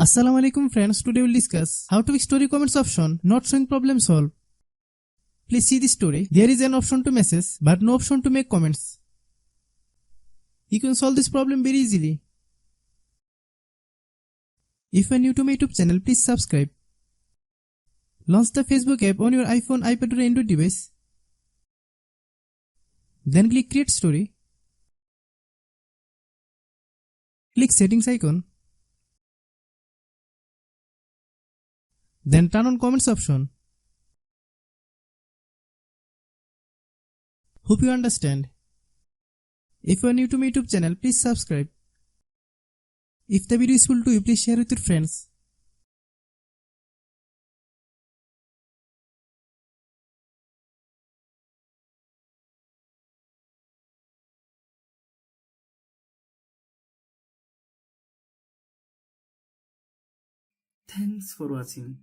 Assalamu alaikum friends, today we'll discuss how to fix story comments option not showing problem solved. Please see the story. There is an option to message but no option to make comments. You can solve this problem very easily. If you are new to my YouTube channel, please subscribe. Launch the Facebook app on your iPhone, iPad or Android device. Then click create story. Click settings icon. Then turn on comments option. Hope you understand. If you are new to my YouTube channel, please subscribe. If the video is useful to you, please share with your friends. Thanks for watching.